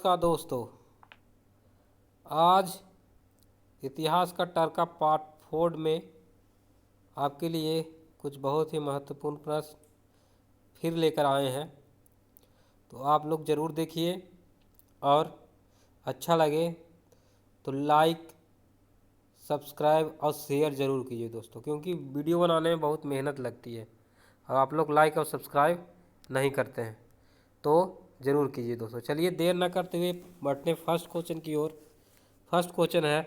नमस्कार दोस्तों। आज इतिहास का टर्का पार्ट 4 में आपके लिए कुछ बहुत ही महत्वपूर्ण प्रश्न फिर लेकर आए हैं, तो आप लोग ज़रूर देखिए और अच्छा लगे तो लाइक, सब्सक्राइब और शेयर ज़रूर कीजिए दोस्तों, क्योंकि वीडियो बनाने में बहुत मेहनत लगती है और आप लोग लाइक और सब्सक्राइब नहीं करते हैं, तो ज़रूर कीजिए दोस्तों। चलिए देर न करते हुए बढ़ते फर्स्ट क्वेश्चन की ओर। फर्स्ट क्वेश्चन है,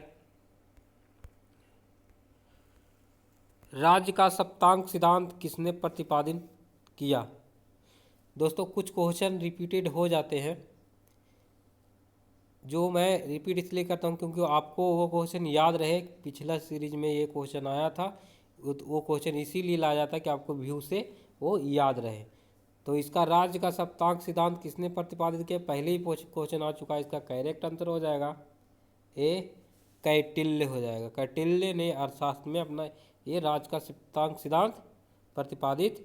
राज्य का सप्तांक सिद्धांत किसने प्रतिपादित किया। दोस्तों कुछ क्वेश्चन रिपीटेड हो जाते हैं, जो मैं रिपीट इसलिए करता हूँ क्योंकि आपको वो क्वेश्चन याद रहे। पिछला सीरीज में ये क्वेश्चन आया था, वो क्वेश्चन इसीलिए लाया जाता है कि आपको व्यू से वो याद रहे। तो इसका राज्य का सप्तांक सिद्धांत किसने प्रतिपादित किया, पहले ही क्वेश्चन आ चुका है। इसका करेक्ट आंसर हो जाएगा ए, कौटिल्य हो जाएगा। कौटिल्य ने अर्थशास्त्र में अपना ये राज्य का सप्तांक सिद्धांत प्रतिपादित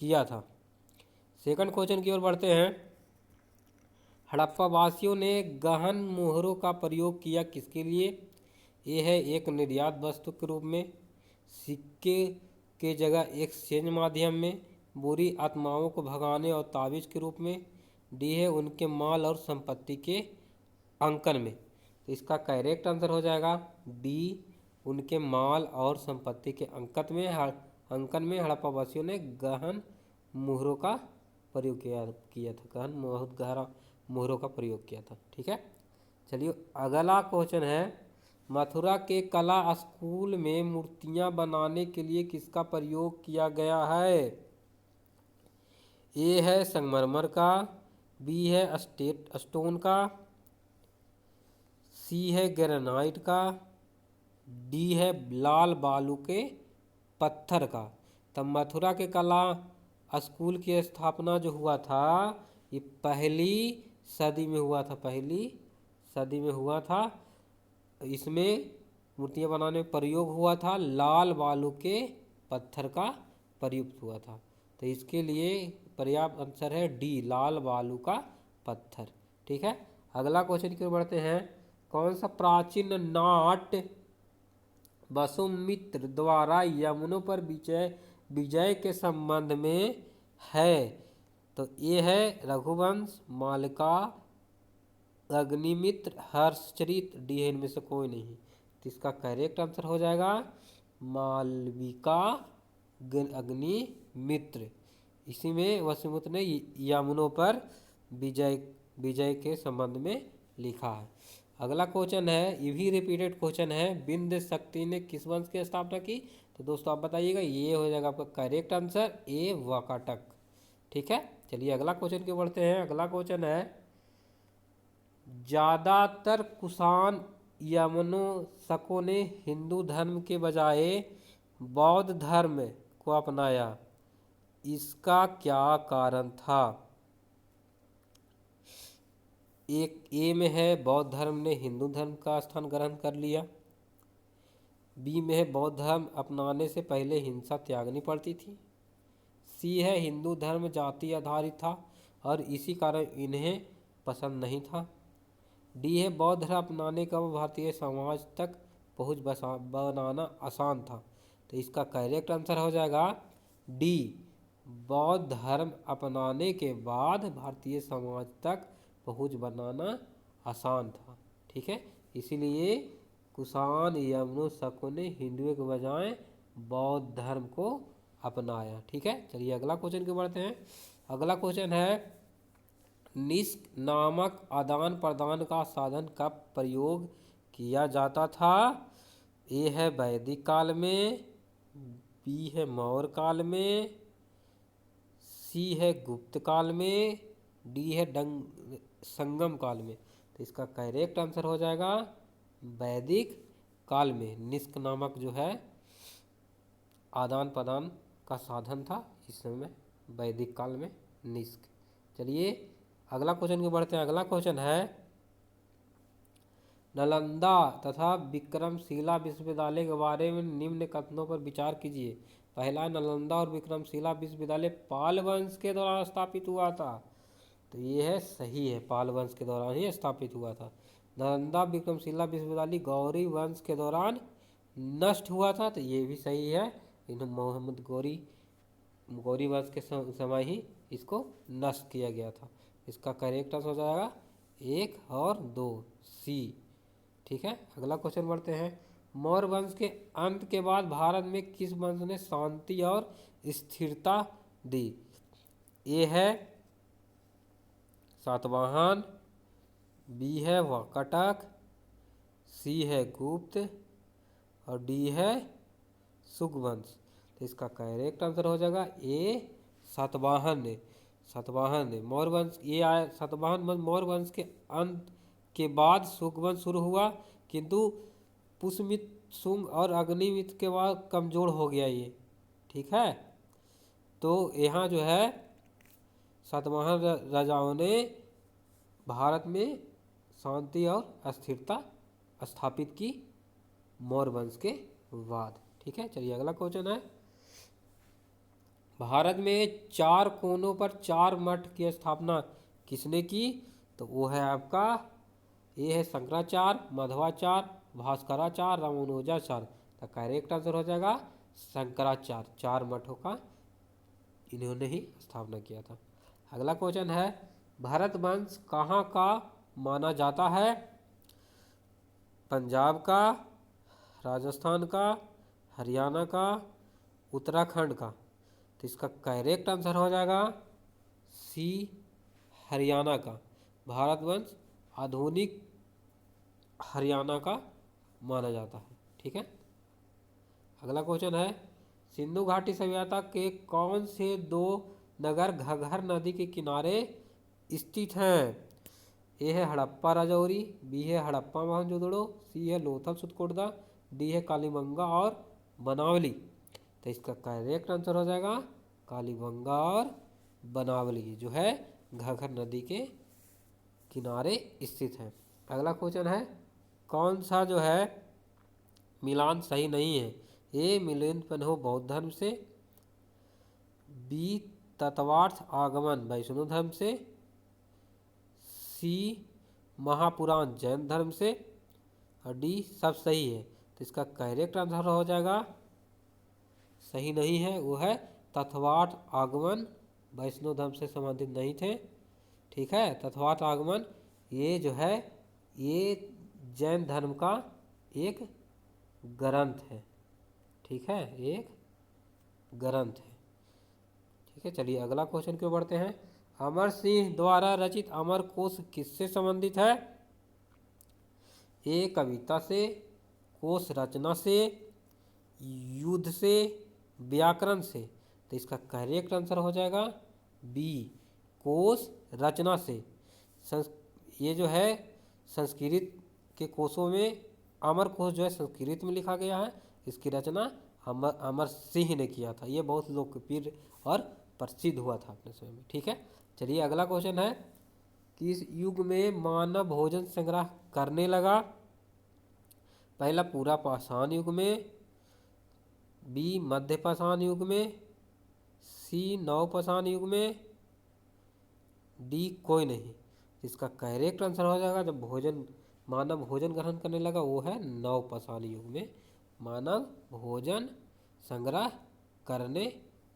किया था। सेकंड क्वेश्चन की ओर बढ़ते हैं। हड़प्पा वासियों ने गहन मोहरों का प्रयोग किया किसके लिए। ये है एक निर्यात वस्तु के रूप में, सिक्के के जगह एक्सचेंज माध्यम में, बुरी आत्माओं को भगाने और ताबीज के रूप में, डी है उनके माल और संपत्ति के अंकन में। तो इसका करेक्ट आंसर हो जाएगा डी, उनके माल और संपत्ति के अंकन में हड़प्पा वासियों ने गहन मोहरों का प्रयोग किया था। गहन बहुत गहरा मोहरों का प्रयोग किया था। ठीक है, चलिए अगला क्वेश्चन है, मथुरा के कला स्कूल में मूर्तियां बनाने के लिए किसका प्रयोग किया गया है। ए है संगमरमर का, बी है स्टोन का, सी है ग्रेनाइट का, डी है लाल बालू के पत्थर का। तब मथुरा के कला स्कूल की स्थापना जो हुआ था, ये पहली सदी में हुआ था। पहली सदी में हुआ था। इसमें मूर्तियां बनाने में प्रयोग हुआ था, लाल बालू के पत्थर का प्रयुक्त हुआ था। तो इसके लिए पर्याप्त आंसर है डी, लाल बालू का पत्थर। ठीक है, अगला क्वेश्चन की ओर बढ़ते हैं। कौन सा प्राचीन नाट्य वसुमित्र द्वारा यमुनों पर विजय के संबंध में है। तो ये है रघुवंश, मालिका, अग्निमित्र, हर्षचरित, डी है इनमें से कोई नहीं। तो इसका करेक्ट आंसर हो जाएगा मालविका अग्निमित्र। इसी में वसुमित्र ने यमुनों पर विजय के संबंध में लिखा है। अगला क्वेश्चन है, ये भी रिपीटेड क्वेश्चन है, विंध्य शक्ति ने किस वंश की स्थापना की। तो दोस्तों आप बताइएगा, ये हो जाएगा आपका करेक्ट आंसर ए, वाकाटक। ठीक है, चलिए अगला क्वेश्चन की बढ़ते हैं। अगला क्वेश्चन है, ज़्यादातर कुषाण यवनों ने हिंदू धर्म के बजाय बौद्ध धर्म को अपनाया, इसका क्या कारण था। एक ए में है बौद्ध धर्म ने हिंदू धर्म का स्थान ग्रहण कर लिया, बी में है बौद्ध धर्म अपनाने से पहले हिंसा त्यागनी पड़ती थी, सी है हिंदू धर्म जाति आधारित था और इसी कारण इन्हें पसंद नहीं था, डी है बौद्ध धर्म अपनाने का भारतीय समाज तक पहुंच बनाना आसान था। तो इसका करेक्ट आंसर हो जाएगा डी, बौद्ध धर्म अपनाने के बाद भारतीय समाज तक पहुंच बनाना आसान था। ठीक है, इसीलिए कुषाण यवनों ने हिंदुओं के बजाय बौद्ध धर्म को अपनाया। ठीक है, चलिए अगला क्वेश्चन की बढ़ते हैं। अगला क्वेश्चन है, निष्क नामक आदान प्रदान का साधन कब प्रयोग किया जाता था। ए है वैदिक काल में, बी है मौर्य काल में, सी है गुप्त काल में, डी है संगम काल में। तो इसका करेक्ट आंसर हो जाएगा वैदिक काल में। निष्क नामक जो है आदान प्रदान का साधन था इस समय वैदिक काल में निष्क। चलिए अगला क्वेश्चन की बढ़ते हैं। अगला क्वेश्चन है, नालंदा तथा विक्रमशिला विश्वविद्यालय के बारे में निम्न कथनों पर विचार कीजिए। पहला, नालंदा और विक्रमशिला विश्वविद्यालय पाल वंश के द्वारा स्थापित हुआ था। तो ये है सही है, पाल वंश के दौरान ही स्थापित हुआ था। नालंदा विक्रमशिला विश्वविद्यालय गौरी वंश के दौरान नष्ट हुआ था, तो ये भी सही है। इन्हें मोहम्मद गौरी वंश के समय ही इसको नष्ट किया गया था। इसका करेक्ट आंसर हो जाएगा 1 और 2 सी। ठीक है, अगला क्वेश्चन बढ़ते हैं। मौर्य वंश के अंत के बाद भारत में किस वंश ने शांति और स्थिरता दी? ए है सातवाहन, बी है वाकाटक, सी है गुप्त और डी है सुगवंश। तो इसका करेक्ट आंसर हो जाएगा ए सातवाहन ने मौर्य वंश, ये आया सातवाहन मौर्य वंश के अंत के बाद सुगवंश शुरू हुआ, किंतु पुष्यमित्र, शुंग और अग्निमित्र के बाद कमजोर हो गया ये। ठीक है, तो यहाँ जो है सातवाहन राजाओं ने भारत में शांति और अस्थिरता स्थापित की मौर्य वंश के बाद। ठीक है, चलिए अगला क्वेश्चन है। भारत में 4 कोनों पर 4 मठ की स्थापना किसने की? तो वो है आपका, ये है शंकराचार्य, माधवाचार्य, भास्कराचार्य, रामानुजाचार्य। तो करेक्ट आंसर हो जाएगा शंकराचार्य। 4 मठों का इन्होंने ही स्थापना किया था। अगला क्वेश्चन है, भरत वंश कहाँ का माना जाता है? पंजाब का, राजस्थान का, हरियाणा का, उत्तराखंड का। तो इसका करेक्ट आंसर हो जाएगा सी हरियाणा का। भारत वंश आधुनिक हरियाणा का माना जाता है। ठीक है, अगला क्वेश्चन है, सिंधु घाटी सभ्यता के कौन से 2 नगर घग्गर नदी के किनारे स्थित हैं? ए है हड़प्पा राजौरी, बी है हड़प्पा मोहनजोदड़ो, सी है लोथल सुतकोटदा, डी है कालीबंगा और बनावली। तो इसका करेक्ट आंसर हो जाएगा कालीबंगा और बनावली, जो है घग्गर नदी के किनारे स्थित है। अगला क्वेश्चन है, कौन सा जो है मिलान सही नहीं है? ए मिलिंद हो बौद्ध धर्म से, बी तत्वार्थ आगमन वैष्णव धर्म से, सी महापुराण जैन धर्म से और डी सब सही है। तो इसका करेक्ट आंसर हो जाएगा, सही नहीं है, वो है तत्वार्थ आगमन वैष्णव धर्म से संबंधित नहीं थे। ठीक है, तत्वार्थ आगमन ये जो है ये जैन धर्म का एक ग्रंथ है। ठीक है, एक ग्रंथ है। ठीक है, चलिए अगला क्वेश्चन क्यों बढ़ते हैं। अमर सिंह द्वारा रचित अमर कोश किससे संबंधित है? ए कविता से, कोश रचना से, युद्ध से, व्याकरण से। तो इसका करेक्ट आंसर हो जाएगा बी कोश रचना से। ये जो है संस्कृत के कोशों में अमर कोश जो है संस्कृत में लिखा गया है। इसकी रचना अमर सिंह ने किया था। ये बहुत लोकप्रिय और प्रसिद्ध हुआ था अपने समय में। ठीक है, चलिए अगला क्वेश्चन है, किस युग में मानव भोजन संग्रह करने लगा? पहला पूरा पाषाण युग में, बी मध्य पाषाण युग में, सी नवपाषाण युग में, डी कोई नहीं। इसका करेक्ट आंसर हो जाएगा, जब मानव भोजन ग्रहण करने लगा वो है नवपाषाण युग में मानव भोजन संग्रह करने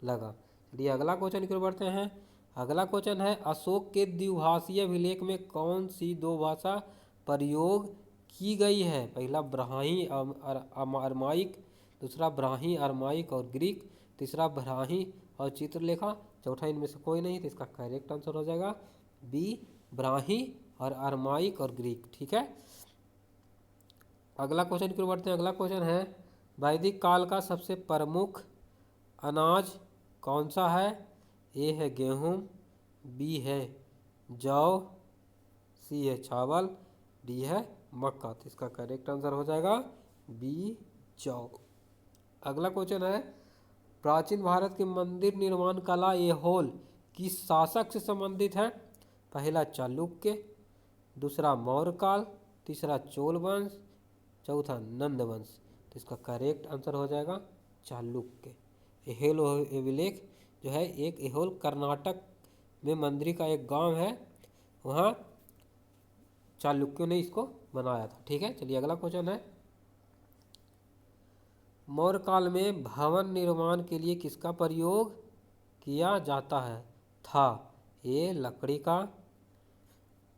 लगा। चलिए अगला क्वेश्चन की ओर बढ़ते हैं। अगला क्वेश्चन है, अशोक के द्विभाषीय अभिलेख में कौन सी 2 भाषा प्रयोग की गई है? पहला ब्राह्मी अरमाइक, दूसरा ब्राह्मी अरमाइक और ग्रीक, तीसरा ब्राह्मी और चित्रलेखा, चौथा इनमें से कोई नहीं। तो इसका करेक्ट आंसर हो जाएगा बी ब्राह्मी और अरमाइक और ग्रीक। ठीक है, अगला क्वेश्चन की ओर बढ़ते हैं। अगला क्वेश्चन है, वैदिक काल का सबसे प्रमुख अनाज कौन सा है? ए है गेहूँ, बी है जौ, सी है चावल, डी है मक्का। तो इसका करेक्ट आंसर हो जाएगा बी जौ। अगला क्वेश्चन है, प्राचीन भारत की मंदिर निर्माण कला ऐहोल किस शासक से संबंधित है? पहला चालुक्य, दूसरा मौर्य काल, तीसरा चोल वंश, चौथा नंद वंश। तो इसका करेक्ट आंसर हो जाएगा चालुक्य। ऐहोल अभिलेख जो है एक ऐहोल कर्नाटक में मंदिर का एक गांव है वहाँ चालुक्यों ने इसको बनाया था। ठीक है, चलिए अगला क्वेश्चन है, मौर्य काल में भवन निर्माण के लिए किसका प्रयोग किया जाता है था? ए लकड़ी का,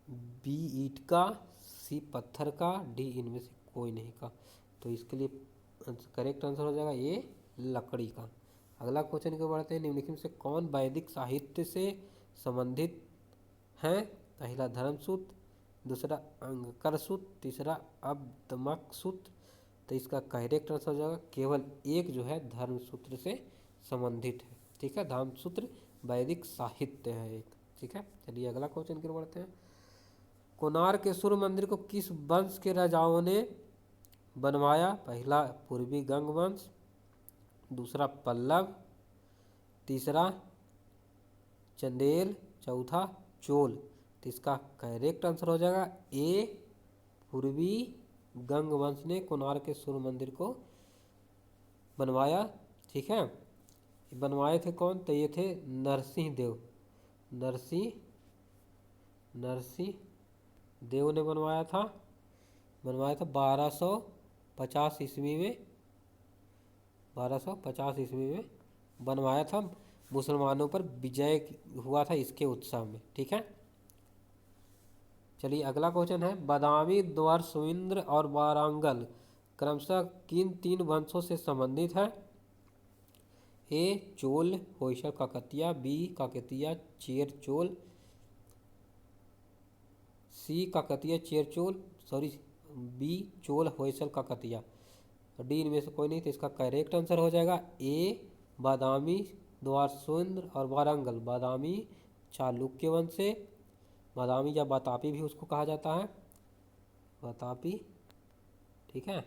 बी ईंट का, सी पत्थर का, डी इनमें से कोई नहीं का। तो इसके लिए करेक्ट आंसर हो जाएगा ए लकड़ी का। अगला क्वेश्चन को बढ़ते हैं, निम्नलिखित में से कौन वैदिक साहित्य से संबंधित हैं? पहला धर्मसूत्र, दूसरा अंगकर सूत्र, तीसरा अब्दमक सूत्र। तो इसका करेक्ट आंसर हो जाएगा केवल एक जो है धर्मसूत्र से संबंधित है। ठीक है, धर्मसूत्र वैदिक साहित्य है एक। ठीक है, चलिए अगला क्वेश्चन की ओर बढ़ते हैं, कोणार्क के सूर्य मंदिर को किस वंश के राजाओं ने बनवाया? पहला पूर्वी गंग वंश, दूसरा पल्लव, तीसरा चंदेल, चौथा चोल। तो इसका करेक्ट आंसर हो जाएगा ए पूर्वी गंग वंश ने कोणार्क के सूर्य मंदिर को बनवाया। ठीक है, बनवाए थे कौन? तो ये थे नरसिंह देव, नरसिंह देव ने बनवाया था 1250 ईस्वी में, 1250 ईस्वी में बनवाया था। मुसलमानों पर विजय हुआ था इसके उत्सव में। ठीक है, चलिए अगला क्वेश्चन है, बादामी, द्वारसुइंद्र और वारंगल क्रमशः किन तीन वंशों से संबंधित है? A Chola, Hoysala, Kakatiya, B Kakatiya, Chera Chola, C Kakatiya Chera Chola, sorry B Chola, Hoysala, Kakatiya, D इनमें से कोई नहीं। तो इसका करेक्ट आंसर हो जाएगा ए बादामी, द्वारसुइंद्र और वारंगल। बादामी चालुक्य वंश से, बादामी या बतापी भी उसको कहा जाता है, बतापी। ठीक है,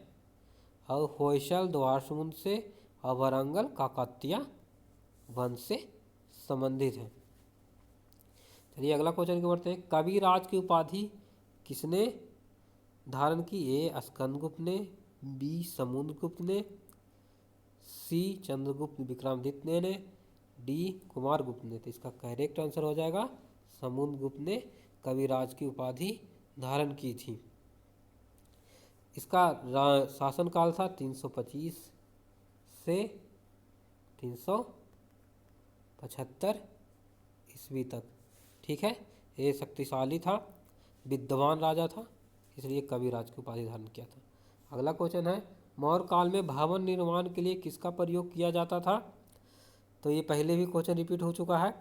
और होयसल द्वारसुइंद्र से और वारंगल काकतीय वंश से संबंधित है। चलिए अगला क्वेश्चन की बढ़ते हैं, कविराज की उपाधि किसने धारण की? ए स्कंदगुप्त ने, बी समुद्रगुप्त ने, सी चंद्रगुप्त विक्रमादित्य ने, डी कुमारगुप्त ने। तो इसका करेक्ट आंसर हो जाएगा समुद्रगुप्त ने कविराज की उपाधि धारण की थी। इसका शासनकाल था 325 से 375 ईस्वी तक। ठीक है, ये शक्तिशाली था, विद्वान राजा था, इसलिए कविराज की उपाधि धारण किया था। अगला क्वेश्चन है, मौर्य काल में भवन निर्माण के लिए किसका प्रयोग किया जाता था? तो ये पहले भी क्वेश्चन रिपीट हो चुका है,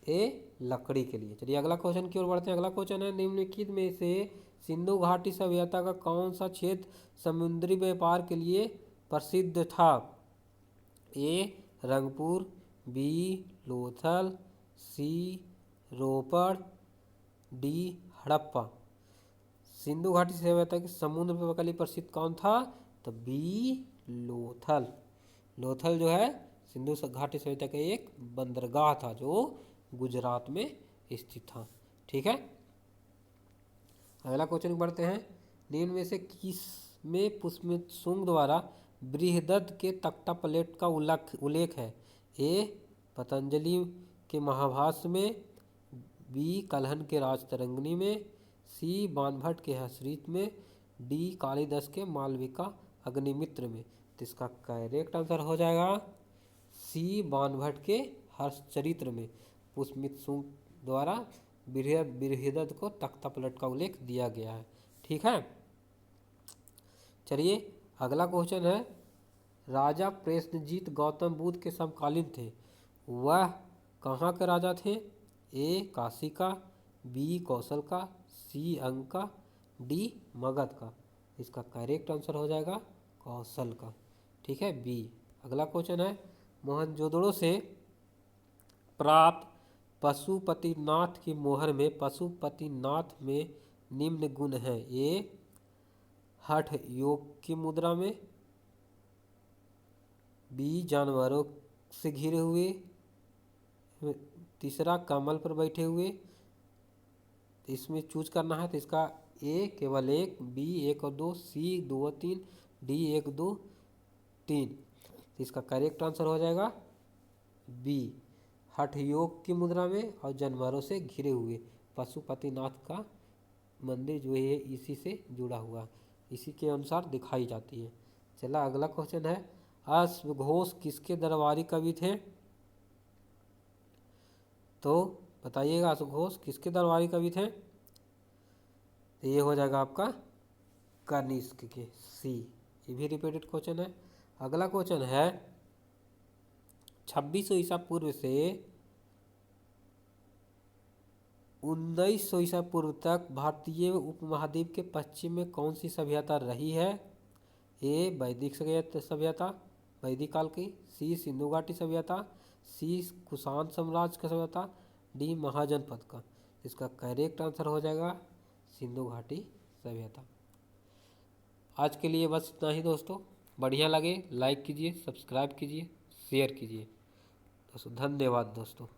ए लकड़ी के लिए। चलिए अगला क्वेश्चन की ओर बढ़ते हैं। अगला क्वेश्चन है, निम्नलिखित में से सिंधु घाटी सभ्यता का कौन सा क्षेत्र समुद्री व्यापार के लिए प्रसिद्ध था? ए रंगपुर, बी लोथल, सी रोपड़, डी हड़प्पा। सिंधु घाटी सभ्यता के समुद्र व्यापार के लिए प्रसिद्ध कौन था? तो बी लोथल। लोथल जो है सिंधु घाटी सभ्यता का एक बंदरगाह था जो गुजरात में स्थित था। ठीक है, अगला क्वेश्चन बढ़ते हैं, निम्न में से किस में पुष्पमित्र शुंग द्वारा बृहदत्त के तख्ता प्लेट का उल्लेख है? ए पतंजलि के महाभाष्य में, बी कल्हन के राजतरंगिणी में, सी बाणभट्ट के हर्षचरित में, डी कालिदास के मालविका अग्निमित्र में। तो इसका करेक्ट आंसर हो जाएगा सी बाणभट्ट के हर्षचरित्र में पुष्पमित्र शुंग द्वारा बृहदत्त को तख्ता पलट का उल्लेख दिया गया है। ठीक है, चलिए अगला क्वेश्चन है, राजा प्रसेनजीत गौतम बुद्ध के समकालीन थे, वह कहाँ के राजा थे? ए काशी का, बी कौशल का, सी अंग का, डी मगध का। इसका करेक्ट आंसर हो जाएगा कौशल का। ठीक है, बी। अगला क्वेश्चन है, मोहनजोदड़ो से प्राप्त पशुपतिनाथ की मोहर में पशुपतिनाथ में निम्न गुण हैं? ए हठ योग की मुद्रा में, बी जानवरों से घिरे हुए, तीसरा कमल पर बैठे हुए। इसमें चूज करना है, तो इसका ए केवल एक, बी 1 और 2, सी 2 और 3, डी 1 2 3। तो इसका करेक्ट आंसर हो जाएगा बी हठ योग की मुद्रा में और जानवरों से घिरे हुए। पशुपतिनाथ का मंदिर जो है इसी से जुड़ा हुआ, इसी के अनुसार दिखाई जाती है। चला अगला क्वेश्चन है, अश्वघोष किसके दरबारी कवि थे? तो बताइएगा, अश्वघोष किसके दरबारी कवि थे? तो ये हो जाएगा आपका कनिष्क के, सी। ये भी रिपीटेड क्वेश्चन है। अगला क्वेश्चन है, 2600 ईसा पूर्व से 1900 ईसा पूर्व तक भारतीय उपमहाद्वीप के पश्चिम में कौन सी सभ्यता रही है? ए वैदिक सभ्यता, वैदिक काल की, सी सिंधु घाटी सभ्यता, सी कुषाण साम्राज्य का सभ्यता, डी महाजनपद का। इसका करेक्ट आंसर हो जाएगा सिंधु घाटी सभ्यता। आज के लिए बस इतना ही दोस्तों। बढ़िया लगे लाइक कीजिए, सब्सक्राइब कीजिए, शेयर कीजिए दोस्तों। धन्यवाद दोस्तों।